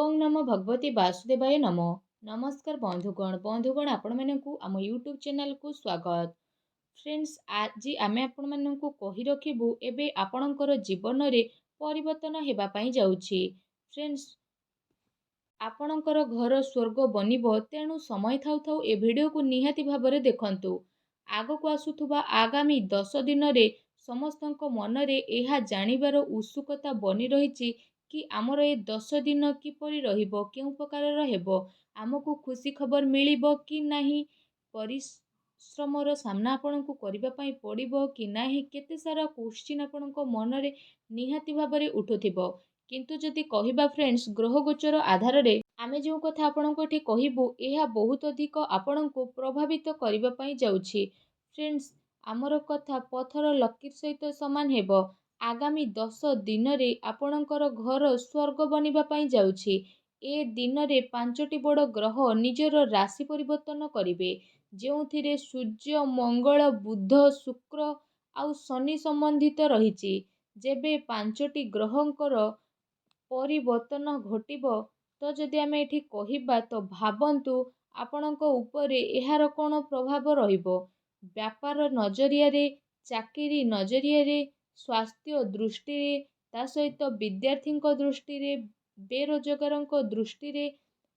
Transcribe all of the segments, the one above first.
ओं नमो भगवती वासुदेवाय नमो। नमस्कार बंधुगण आपण मानकु आम यूट्यूब चैनल को स्वागत। फ्रेंड्स आज आमे आपण मानकु कहि रखिबु एबे आपणकर जीवन रे परिवर्तन हेबा पई जाउछि। फ्रेंड्स आपणकर घर स्वर्ग बनिबो तेणु समय थाउ थाउ ए वीडियो को निहाती भाबरे देखंतु। आगो को आसुथुबा आगामी 10 दिन रे समस्तक मन रे एहा जानिबार उत्सुकता बनी रहिछि कि आमर ए 10 दिन किपरि रहिबो, केउ प्रकारर हेबो, आमको खुशी खबर मिलिबो कि नाही, परिश्रमर सामना आपणको करिबा पई पड़िबो कि नाही, केते सारा क्वेश्चन आपणको मन रे निहाती भाबरे उठुथिबो। किंतु जदि कहिबा फ्रेंड्स ग्रह गोचर आधार रे आमे जो कथा आपणको एठी कहिबु एहा बहुत अधिक आपणको प्रभावित करिबा पई जाउछि। फ्रेंड्स आमर कथा पथर लकीर सहित समान हेबो। आगामी 10 दिन रे आपणकर घर स्वर्ग बनिबा पई जाउछि। ए दिन रे 5टी बड़ ग्रह निजर राशि परिवर्तन करिवे, जेउथिरे सूर्य, मंगल, बुध, शुक्र आउ शनि संबंधित रहिछि। जेबे 5टी ग्रहंकर परिवर्तन घटिबो तो जदि आमे एठी कहिबा तो भाबंतु आपणक उपरे एहार कोन प्रभाव रहिबो। व्यापार नजरिया रे, चाकरी नजरिया रे, स्वास्थ्य दृष्टि रे, ता सहित विद्यार्थी दृष्टि रे, बेरोजगारଙ୍କ दृष्टि रे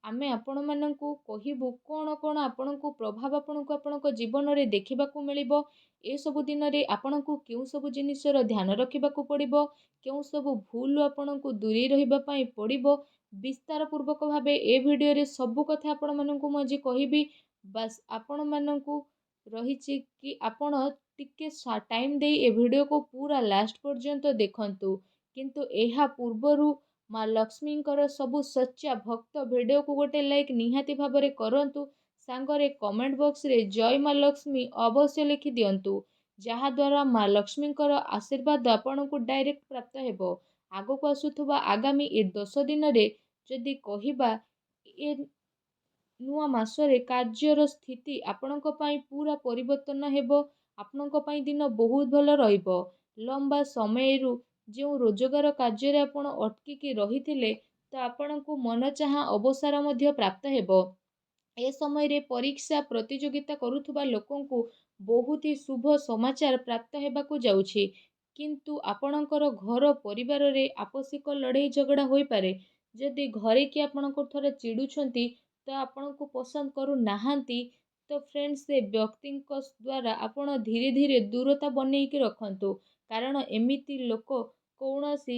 आमे आपण माननकु कहिबु कोन कोन आपणकु प्रभाव आपणक जीवन रे देखिबाकू मिलिबो। ए सब दिन रे आपणकु केउ सब जिनिसर ध्यान रखिबाकू पड़िबो, केउ सब भूल आपणकु दूरी रहिबा पई पड़िबो। विस्तार पूर्वक भाबे ए वीडियो रे सब कथा आपण माननकु म जे कहिबी। बस आपण माननकु रहिछि कि आपण टिके टाइम दे ए वीडियो को पूरा लास्ट पर्यंत देखंतु। किंतु एहा पूर्वरु माँ लक्ष्मींकर सबु सच्चा भक्त वीडियो को गोटे लाइक निहाती भाबरे करंतु। सांगरे कमेंट बॉक्स रे जय माँ लक्ष्मी अवश्य लिखि दियंतु, जहा द्वारा माँ लक्ष्मींकर आशीर्वाद आपनकु डायरेक्ट प्राप्त हेबो। आगो को आसुथुबा आगामी ए 10 दिन रे जदि कहिबा ए नुआ मासरे कार्यर स्थिति आपणक पई पूरा परिवर्तन हेबो। आपणक पई दिन बहुत भल रहिबो। लंबा समयरु जो रोजगार कार्य रे आपण अटकी रहिथिले तो आपणकु मन चाहा अवसर मध्य प्राप्त हेबो। ए समय रे परीक्षा प्रतियोगिता करुथुबा लोकंकु बहुत ही शुभ समाचार प्राप्त हेबाकू जाउछि। किंतु आपणकर घर परिवार रे आपसिक लड़ाई झगड़ा होई पारे। जदि घरे कि आपणकर थोड़ा चिडुछंती तो आपणकु पसंद करू नाहांती तो फ्रेंड्स से व्यक्ति द्वारा आपण धीरे धीरे दूरता बनेइकी रखंतु। कारण एमिति लोक कौनसी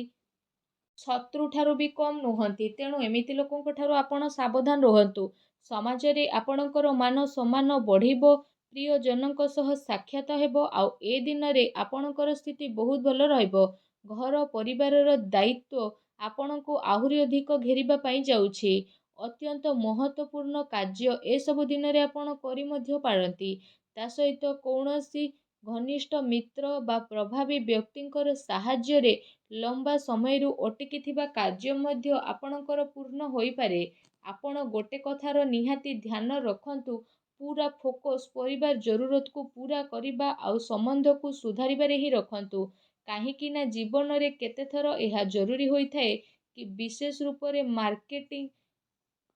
शत्रु ठारू भी कम नुहंती, तेणु एमिति लोकंक ठारू आपण सावधान रहंतु। समाज रे आपणकर मान सम्मान बढ़िबो, प्रिय जनक सह साक्षात हेबो। आउ ए दिन रे आपणकर स्थिति बहुत भल रहइबो। घर परिवारर दायित्व आपणको आहुरी अधिक घेरिबा पई जाउछि। अत्यंत महत्वपूर्ण कार्य ए सब दिन रे आपण करि मध्य पारंती। ता सहित कौनसी घनिष्ठ मित्र बा प्रभावी व्यक्तिंकर साहाय्य रे लंबा समयरु अटकी थिबा कार्य मध्य आपणकर पूर्ण होई पारे। आपण गोटे कथार निहाती ध्यान रखंतु, पूरा फोकस परिवार जरूरत को पूरा करिबा आउ संबंध को सुधारिबारे ही रखंतु। काहेकि ना जीवन रे केते थर एहा जरूरी होई थाए कि विशेष रूप रे मार्केटिंग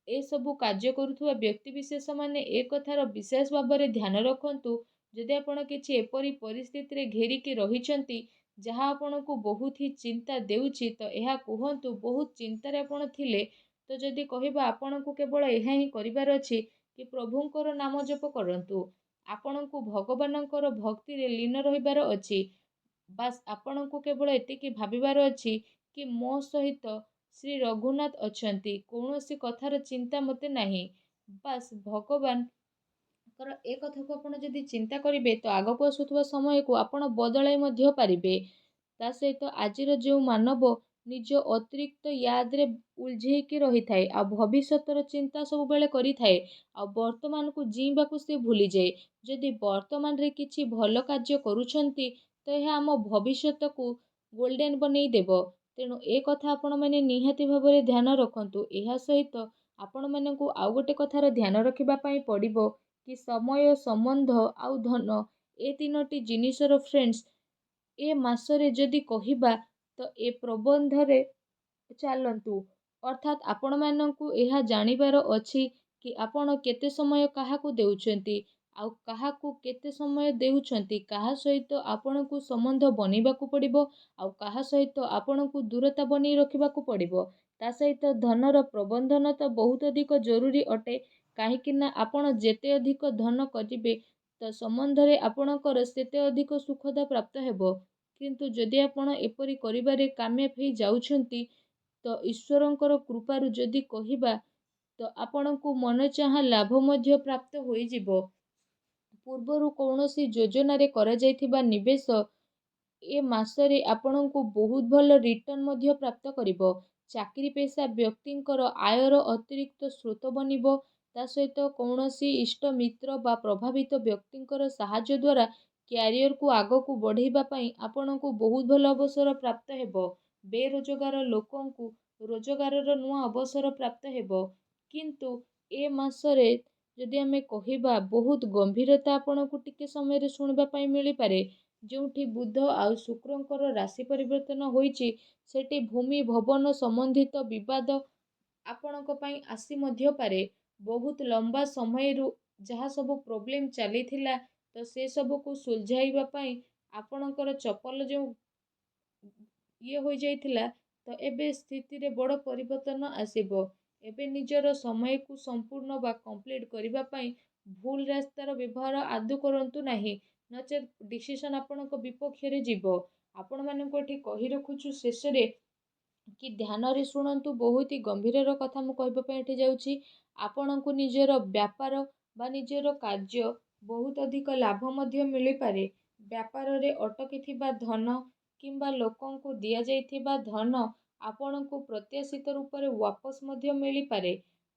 ए सबु कार्य करुथुवा व्यक्ति विशेष माने ए कथार विशेष भाबरे ध्यान रखंतु। जदि आपण किछि एपरि परिस्थिति रे घेरिकी रहिचंती जहा आपणको बहुत ही चिंता देउछि तो एहा कुहंतु बहुत चिंता रे आपण थिले तो जदि कहिबा आपणको केवल एहा ही करिबार अछि कि प्रभुंकर नाम जप करंतु। आपणको भगवानंकर भक्ति रे लीन रहिबार अछि। बास आपणको केवल एतिकी भाबिबार अछि कि मो सहित श्री रघुनाथ अछंती, कौनसी कथार चिंता मते नाही। बास भगवान कर ए कथा को आपण जदि चिंता करिवे तो आगो को आसुथुवा समय को आपण बदलाई मध्य पारिबे। ता सहित आजिर जो मानव निज अतिरिक्त याद रे उलझेकी रही थाए आ भविष्यतर चिंता सब बेले करी थाए आ वर्तमान को जीवा को से भूली जाए। जदि वर्तमान रे किछि भल कार्य करूछंती तो यह आम भविष्यत को गोल्डन बनेई देबो। तेणु ए कथा आपण माने निहाती भाबरे ध्यान रखंतु। एहा सहित आपण माननकु आउ गोटे कथार ध्यान रखिबा पई पड़िबो कि समय, संबंध आउ धन ए तीनोटी जिनिसर फ्रेंड्स ए मासरे जदि कहिबा तो ए प्रबंध रे चलंतु। ଅର୍ଥାତ୍ ଆପଣମାନଙ୍କୁ ଏହା ଜାଣିବାର ଅଛି କି ଆପଣ କେତେ ସମୟ କାହାକୁ ଦେଉଛନ୍ତି, ଆଉ କାହାକୁ କେତେ ସମୟ ଦେଉଛନ୍ତି, କାହା ସହିତ ଆପଣଙ୍କୁ ସମ୍ବନ୍ଧ ବନେଇବାକୁ ପଡ଼ିବ, ଆଉ କାହା ସହିତ ଆପଣଙ୍କୁ ଦୂରତା ବନେଇ ରଖିବାକୁ ପଡ଼ିବ। ତା ସହିତ ଧନର ପ୍ରବନ୍ଧନ ତ ବହୁତ ଅଧିକ ଜରୁରୀ ଅଟେ, କାହିଁକି ନା ଆପଣ ଯେତେ ଅଧିକ ଧନ କରିବେ ତ ସମ୍ବନ୍ଧରେ ଆପଣଙ୍କର ସେତେ ଅଧିକ ସୁଖତା ପ୍ରାପ୍ତ ହେବ। କିନ୍ତୁ ଯଦି ଆପଣ ଏପରି କରିବାରେ କାମୟାବ ହେଇ ଯାଉଛନ୍ତି, ତ ଈଶ୍ୱରଙ୍କର କୃପାରୁ ଯଦି କହିବା ତ ଆପଣଙ୍କୁ ମନଚାହା ଲାଭ ମଧ୍ୟ ପ୍ରାପ୍ତ ହୋଇଯିବ। ପୂର୍ବରୁ କୌଣସି ଯୋଜନାରେ କରାଯାଇଥିବା ନିବେଶ ଏ ମାସରେ ଆପଣଙ୍କୁ ବହୁତ ଭଲ ରିଟର୍ଣ୍ଣ ମଧ୍ୟ ପ୍ରାପ୍ତ କରିବ। ଚାକିରି ପେଶା ବ୍ୟକ୍ତିଙ୍କର ଆୟର ଅତିରିକ୍ତ ସ୍ରୋତ ବନିବ। ତା ସହିତ କୌଣସି ଇଷ୍ଟ ମିତ୍ର ବା ପ୍ରଭାବିତ ବ୍ୟକ୍ତିଙ୍କର ସାହାଯ୍ୟ ଦ୍ୱାରା କ୍ୟାରିୟରକୁ ଆଗକୁ ବଢ଼େଇବା ପାଇଁ ଆପଣଙ୍କୁ ବହୁତ ଭଲ ଅବସର ପ୍ରାପ୍ତ ହେବ। ବେରୋଜଗାର ଲୋକଙ୍କୁ ରୋଜଗାରର ନୂଆ ଅବସର ପ୍ରାପ୍ତ ହେବ। କିନ୍ତୁ ଏ ମାସରେ ଯଦି ଆମେ କହିବା ବହୁତ ଗମ୍ଭୀରତା ଆପଣଙ୍କୁ ଟିକେ ସମୟରେ ଶୁଣିବା ପାଇଁ ମିଳିପାରେ। ଯେଉଁଠି ବୁଧ ଆଉ ଶୁକ୍ରଙ୍କର ରାଶି ପରିବର୍ତ୍ତନ ହୋଇଛି, ସେଠି ଭୂମି ଭବନ ସମ୍ବନ୍ଧିତ ବିବାଦ ଆପଣଙ୍କ ପାଇଁ ଆସି ମଧ୍ୟ ପାରେ। ବହୁତ ଲମ୍ବା ସମୟରୁ ଯାହା ସବୁ ପ୍ରୋବ୍ଲେମ୍ ଚାଲିଥିଲା, ତ ସେ ସବୁକୁ ସୁଲଝାଇବା ପାଇଁ ଆପଣଙ୍କର ଚପଲ ଯେଉଁ ହୋଇଯାଇଥିଲା, ତ ଏବେ ସ୍ଥିତିରେ ବଡ଼ ପରିବର୍ତ୍ତନ ଆସିବ। ଏବେ ନିଜର ସମୟକୁ ସମ୍ପୂର୍ଣ୍ଣ ବା କମ୍ପ୍ଲିଟ୍ କରିବା ପାଇଁ ଭୁଲ ରାସ୍ତାର ବ୍ୟବହାର ଆଦୌ କରନ୍ତୁ ନାହିଁ, ନଚେତ୍ ଡିସିସନ୍ ଆପଣଙ୍କ ବିପକ୍ଷରେ ଯିବ। ଆପଣମାନଙ୍କୁ ଏଠି କହି ରଖୁଛୁ ଶେଷରେ କି ଧ୍ୟାନରେ ଶୁଣନ୍ତୁ, ବହୁତ ହି ଗମ୍ଭୀରର କଥା ମୁଁ କହିବା ପାଇଁ ଏଠି ଯାଉଛି। ଆପଣଙ୍କୁ ନିଜର ବ୍ୟାପାର ବା ନିଜର କାର୍ଯ୍ୟ ବହୁତ ଅଧିକ ଲାଭ ମଧ୍ୟ ମିଳିପାରେ। ବ୍ୟାପାରରେ ଅଟକିଥିବା ଧନ କିମ୍ବା ଲୋକଙ୍କୁ ଦିଆଯାଇଥିବା ଧନ ଆପଣଙ୍କୁ ପ୍ରତ୍ୟାଶିତ ରୂପରେ ୱାପସ ମଧ୍ୟ ମିଳିପାରେ।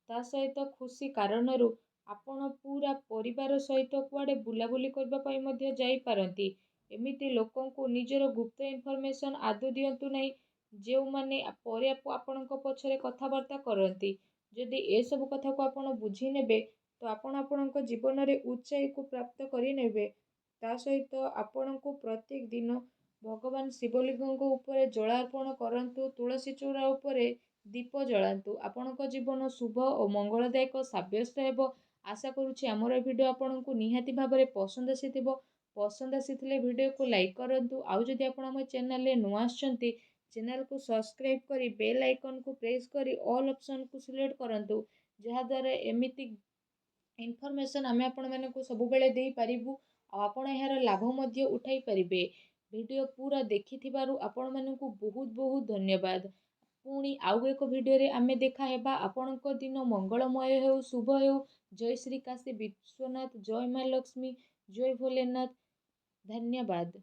ତା ସହିତ ଖୁସି କାରଣରୁ ଆପଣ ପୁରା ପରିବାର ସହିତ କୁଆଡ଼େ ବୁଲାବୁଲି କରିବା ପାଇଁ ମଧ୍ୟ ଯାଇପାରନ୍ତି। ଏମିତି ଲୋକଙ୍କୁ ନିଜର ଗୁପ୍ତ ଇନଫର୍ମେସନ୍ ଆଦୌ ଦିଅନ୍ତୁ ନାହିଁ, ଯେଉଁମାନେ ପରେ ଆପଣଙ୍କ ପଛରେ କଥାବାର୍ତ୍ତା କରନ୍ତି। ଯଦି ଏସବୁ କଥାକୁ ଆପଣ ବୁଝି ନେବେ, ତ ଆପଣ ଆପଣଙ୍କ ଜୀବନରେ ଉଚ୍ଚାଇକୁ ପ୍ରାପ୍ତ କରିନେବେ। ତା ସହିତ ଆପଣଙ୍କୁ ପ୍ରତ୍ୟେକ ଦିନ ଭଗବାନ ଶିବଲିଙ୍ଗଙ୍କ ଉପରେ ଜଳାର୍ପଣ କରନ୍ତୁ, ତୁଳସୀ ଚଉରା ଉପରେ ଦୀପ ଜଳାନ୍ତୁ। ଆପଣଙ୍କ ଜୀବନ ଶୁଭ ଓ ମଙ୍ଗଳଦାୟକ ସାବ୍ୟସ୍ତ ହେବ। ଆଶା କରୁଛି ଆମର ଏ ଭିଡ଼ିଓ ଆପଣଙ୍କୁ ନିହାତି ଭାବରେ ପସନ୍ଦ ଆସିଥିବ। ପସନ୍ଦ ଆସିଥିଲେ ଭିଡ଼ିଓକୁ ଲାଇକ୍ କରନ୍ତୁ। ଆଉ ଯଦି ଆପଣ ଆମ ଚ୍ୟାନେଲରେ ନୂଆ ଆସିଛନ୍ତି, ଚ୍ୟାନେଲକୁ ସବସ୍କ୍ରାଇବ୍ କରି ବେଲ୍ ଆଇକନ୍କୁ ପ୍ରେସ୍ କରି ଅଲ୍ ଅପସନ୍କୁ ସିଲେକ୍ଟ କରନ୍ତୁ, ଯାହାଦ୍ୱାରା ଏମିତି ଇନଫର୍ମେସନ୍ ଆମେ ଆପଣମାନଙ୍କୁ ସବୁବେଳେ ଦେଇପାରିବୁ, ଆଉ ଆପଣ ଏହାର ଲାଭ ମଧ୍ୟ ଉଠାଇ ପାରିବେ। ଭିଡ଼ିଓ ପୁରା ଦେଖିଥିବାରୁ ଆପଣମାନଙ୍କୁ ବହୁତ ବହୁତ ଧନ୍ୟବାଦ। ପୁଣି ଆଉ ଏକ ଭିଡ଼ିଓରେ ଆମେ ଦେଖା ହେବା। ଆପଣଙ୍କ ଦିନ ମଙ୍ଗଳମୟ ହେଉ, ଶୁଭ ହେଉ। ଜୟ ଶ୍ରୀ କାଶୀ ବିଶ୍ୱନାଥ, ଜୟ ମା ଲକ୍ଷ୍ମୀ, ଜୟ ଭୋଲେନାଥ। ଧନ୍ୟବାଦ।